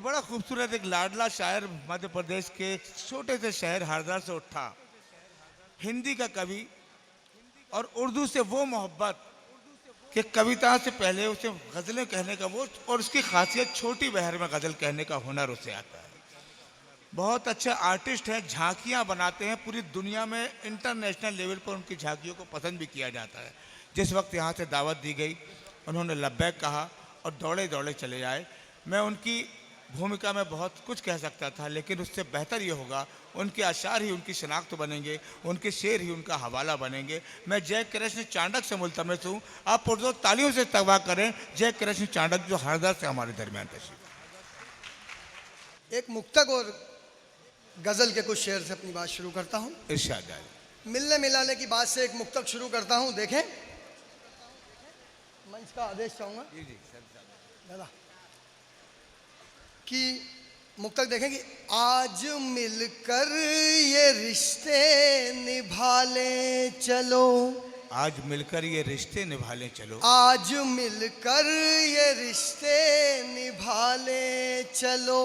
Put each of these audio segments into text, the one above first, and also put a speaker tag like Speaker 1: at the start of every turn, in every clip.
Speaker 1: बड़ा खूबसूरत एक लाडला शायर मध्य प्रदेश के एक छोटे से शहर हरदा से उठा, हिंदी का कवि, और उर्दू से वो मोहब्बत कि कविता से पहले उसे गज़लें कहने का वो, और उसकी खासियत छोटी बहर में गज़ल कहने का हुनर उसे आता है। बहुत अच्छे आर्टिस्ट हैं, झांकियां बनाते हैं, पूरी दुनिया में इंटरनेशनल लेवल पर उनकी झांकियों को पसंद भी किया जाता है। जिस वक्त यहाँ से दावत दी गई, उन्होंने लब्बैक कहा और दौड़े दौड़े चले आए। मैं उनकी भूमिका में बहुत कुछ कह सकता था, लेकिन उससे बेहतर ये होगा उनके अशार ही उनकी शनाख्त बनेंगे, उनके शेर ही उनका हवाला बनेंगे। मैं जय कृष्ण चांडक से मुल्तमस हूँ, आप पुरजोर तालियों से तवा करें जय कृष्ण चांडक जो हरदा से हमारे दरमियान तशरीफ।
Speaker 2: एक मुक्तक और गजल के कुछ शेर से अपनी बात शुरू करता हूँ।
Speaker 1: इरशाद जारी।
Speaker 2: मिलने मिलाने की बात से एक मुक्तक शुरू करता हूँ। देखें, मंच का आदेश चाहूँगा दादा कि मुक्तक देखें कि आज मिलकर ये रिश्ते निभा ले चलो,
Speaker 1: आज मिलकर ये रिश्ते निभा लें चलो,
Speaker 2: आज मिलकर ये रिश्ते निभा ले चलो,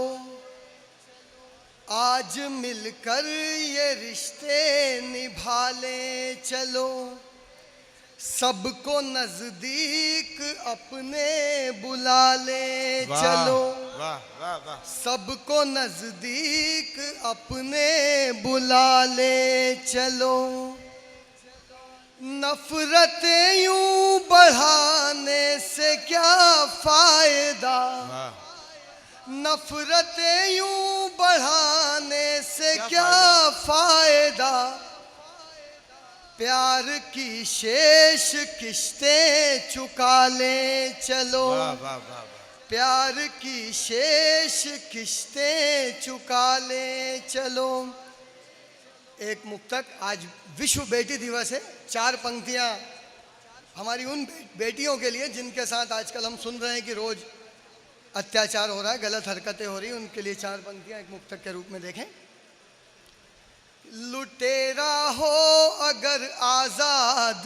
Speaker 2: आज मिलकर ये रिश्ते निभा ले चलो, सबको नजदीक अपने बुला ले चलो,
Speaker 1: वाह वाह वाह,
Speaker 2: सबको नजदीक अपने बुला ले चलो, नफरतें यूं बढ़ाने से क्या फायदा, नफरतें यूं बढ़ाने से क्या फायदा, प्यार की शेष किस्तें चुका ले चलो,
Speaker 1: वाह वाह वाह,
Speaker 2: प्यार की शेष किस्तें चुका ले चलो। एक मुक्तक, आज विश्व बेटी दिवस है। 4 पंक्तियां हमारी उन बेटियों के लिए जिनके साथ आजकल हम सुन रहे हैं कि रोज अत्याचार हो रहा है, गलत हरकतें हो रही हैं, उनके लिए 4 पंक्तियां एक मुक्तक के रूप में देखें। लुटेरा हो अगर आजाद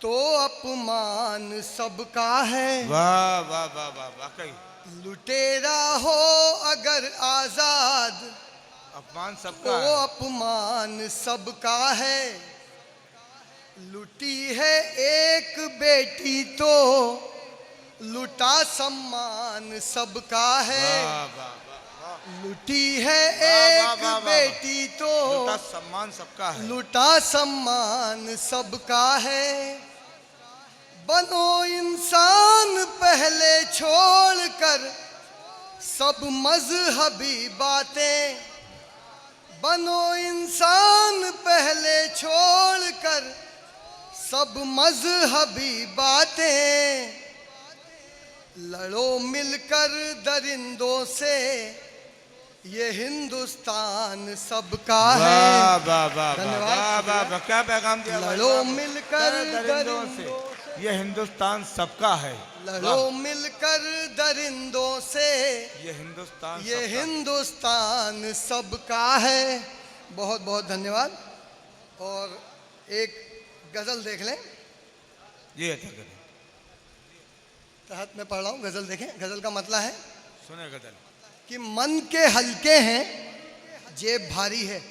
Speaker 2: तो अपमान सबका है,
Speaker 1: वाह वाह वाह वाह, वाकई
Speaker 2: लुटेरा हो अगर आजाद
Speaker 1: अपमान
Speaker 2: तो
Speaker 1: सबका है,
Speaker 2: अपमान सबका है, लुटी है एक बेटी तो लुटा सम्मान सबका है,
Speaker 1: वाह वाह वाह,
Speaker 2: लुटी है
Speaker 1: वाह,
Speaker 2: एक
Speaker 1: वाह, वाह,
Speaker 2: बेटी तो
Speaker 1: लुटा सम्मान सबका है,
Speaker 2: लुटा सम्मान सबका है, बनो इंसान पहले छोड़कर सब मजहबी बातें, बनो इंसान पहले छोड़कर सब मजहबी बातें, लड़ो मिलकर दरिंदों से ये हिंदुस्तान सबका है।
Speaker 1: वाह वाह वाह
Speaker 2: धन्यवाद,
Speaker 1: वाह वाह वाह, क्या पैगाम दिया भाई,
Speaker 2: लड़ो
Speaker 1: वाह।
Speaker 2: मिलकर
Speaker 1: दरिंदों से ये हिंदुस्तान सबका है,
Speaker 2: लड़ो मिलकर दरिंदों से
Speaker 1: ये हिंदुस्तान
Speaker 2: ये
Speaker 1: सबका है।
Speaker 2: हिंदुस्तान सबका है। बहुत बहुत धन्यवाद। और एक गजल देख लें,
Speaker 1: ये अच्छा करें,
Speaker 2: तहत में पढ़ रहा हूँ, गजल देखें। गजल का मतलब है
Speaker 1: सुने गजल
Speaker 2: कि मन के हल्के हैं जेब भारी है,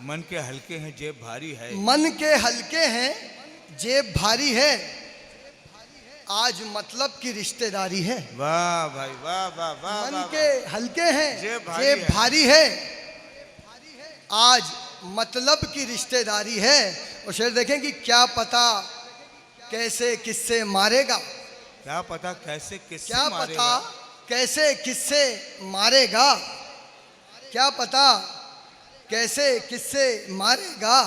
Speaker 1: मन के हल्के हैं जेब भारी है,
Speaker 2: मन के हल्के हैं जेब भारी है, आज मतलब की रिश्तेदारी है।
Speaker 1: वाह भाई वाह वाह वाह,
Speaker 2: मन
Speaker 1: वाह,
Speaker 2: के हल्के हैं
Speaker 1: जेब भारी
Speaker 2: जेब
Speaker 1: है।
Speaker 2: भारी है, आज मतलब की रिश्तेदारी है। और शेर देखें कि क्या पता कैसे किससे मारेगा,
Speaker 1: क्या पता कैसे किससे
Speaker 2: क्या
Speaker 1: मारेगा,
Speaker 2: पता कैसे किससे मारेगा, क्या पता कैसे किससे मारेगा,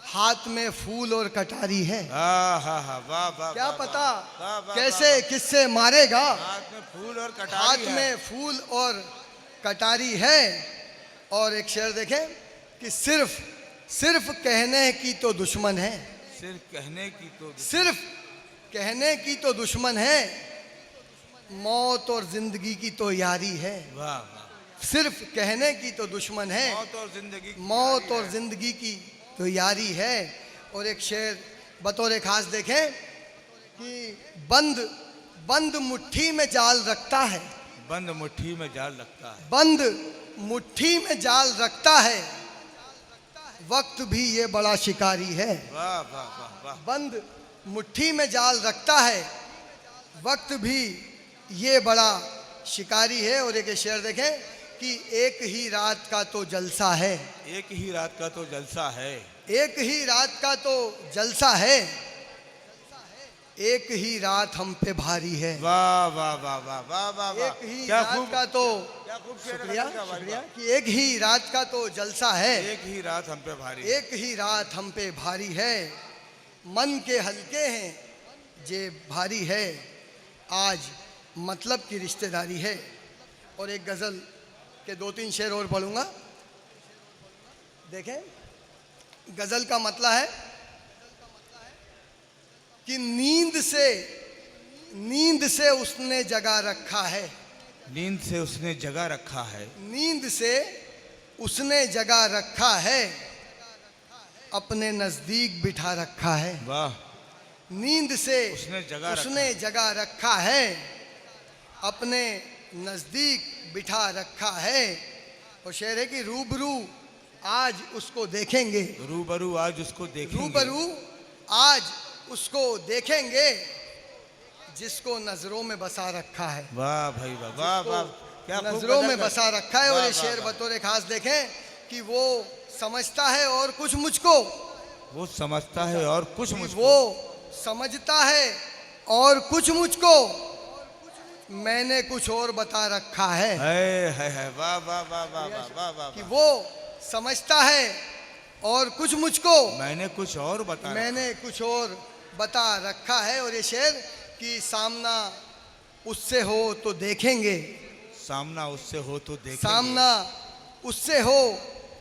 Speaker 2: हाथ में फूल और कटारी है,
Speaker 1: हाँ हाँ हाँ, वाह वाह,
Speaker 2: क्या
Speaker 1: वाह,
Speaker 2: पता
Speaker 1: वाह, वाह,
Speaker 2: कैसे
Speaker 1: वाह,
Speaker 2: किससे मारेगा,
Speaker 1: हाथ में फूल और कटारी
Speaker 2: हाथ
Speaker 1: है।
Speaker 2: में फूल और कटारी है। और एक शेर देखें कि सिर्फ सिर्फ कहने की तो दुश्मन है,
Speaker 1: सिर्फ कहने की तो
Speaker 2: सिर्फ कहने की तो दुश्मन है, मौत और जिंदगी की तो यारी है,
Speaker 1: वाह वाह,
Speaker 2: सिर्फ कहने की तो दुश्मन है,
Speaker 1: मौत और जिंदगी की
Speaker 2: मौत
Speaker 1: यारी
Speaker 2: और
Speaker 1: है।
Speaker 2: जिंदगी की तो यारी है। और एक शेर बतौर खास देखें कि बंद बंद मुट्ठी में जाल रखता है,
Speaker 1: बंद मुट्ठी में जाल लगता है।
Speaker 2: बंद मुट्ठी में जाल रखता है, वक्त भी ये बड़ा शिकारी है।
Speaker 1: वाह वाह वाह वाह।
Speaker 2: बंद मुट्ठी में जाल रखता है, वक्त भी ये बड़ा शिकारी है। और एक शेर देखें कि एक ही रात का तो जलसा है,
Speaker 1: एक ही रात का तो जलसा है,
Speaker 2: एक ही रात का तो जलसा है, एक ही रात हम पे भारी है।
Speaker 1: वाह वाह वाह वाह वाह वाह वाह।
Speaker 2: एक ही
Speaker 1: क्या
Speaker 2: रात
Speaker 1: खूब,
Speaker 2: का तो
Speaker 1: क्या खूब शेर
Speaker 2: शुक्रिया
Speaker 1: रखा भाई
Speaker 2: शुक्रिया
Speaker 1: वाह।
Speaker 2: कि एक ही रात का तो जलसा है,
Speaker 1: एक ही रात हम पे भारी।
Speaker 2: एक ही रात हम पे भारी है। मन के हल्के हैं जे भारी है, आज मतलब की रिश्तेदारी है। और एक गजल के 2-3 शेर और पढ़ूंगा। देखें, गजल का मतलब है कि नींद से उसने जगा रखा है,
Speaker 1: नींद से उसने जगा रखा है,
Speaker 2: नींद से उसने जगा रखा है, अपने नजदीक बिठा रखा है।
Speaker 1: वाह।
Speaker 2: नींद से
Speaker 1: उसने
Speaker 2: जगा रखा है, अपने नजदीक बिठा रखा है। और शेर है कि रूबरू आज उसको देखेंगे,
Speaker 1: रूबरू आज उसको देखेंगे,
Speaker 2: रूबरू आज उसको देखेंगे, जिसको नजरों में बसा रखा है।
Speaker 1: वाह भाई वाह वाह वाह। क्या खूब
Speaker 2: नजरों
Speaker 1: गजल
Speaker 2: में
Speaker 1: का-
Speaker 2: बसा रखा है। और
Speaker 1: वाह,
Speaker 2: ये
Speaker 1: वाह,
Speaker 2: शेर
Speaker 1: वाह।
Speaker 2: बतौर खास देखें कि वो समझता है और कुछ मुझको,
Speaker 1: वो समझता है और कुछ मुझको,
Speaker 2: वो समझता है और कुछ मुझको, मैंने कुछ और बता रखा है।
Speaker 1: है वाह वाह वाह वाह वाह वाह वाह
Speaker 2: कि
Speaker 1: वाह।
Speaker 2: वो समझता है और कुछ मुझको,
Speaker 1: मैंने कुछ और बता रखा।
Speaker 2: मैंने कुछ और बता रखा है। और ये शेर कि सामना उससे हो तो देखेंगे,
Speaker 1: सामना उससे हो तो देखेंगे,
Speaker 2: सामना उससे हो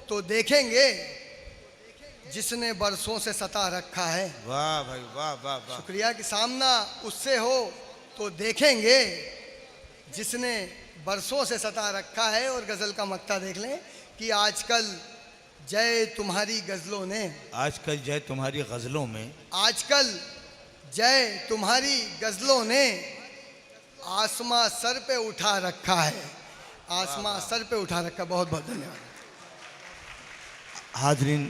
Speaker 2: तो देखेंगे, जिसने बरसों से सता रखा है।
Speaker 1: वाह भाई वाह वाह वाह।
Speaker 2: शुक्रिया कि सामना उससे हो तो देखेंगे, जिसने बरसों से सता रखा है। और गजल का मक्ता देख लें कि आजकल जय तुम्हारी गजलों ने,
Speaker 1: आजकल जय तुम्हारी गजलों में,
Speaker 2: आजकल जय तुम्हारी गजलों ने आसमां सर पे उठा रखा है, आसमां सर पे उठा रखा। बहुत बहुत धन्यवाद।
Speaker 1: हाजरीन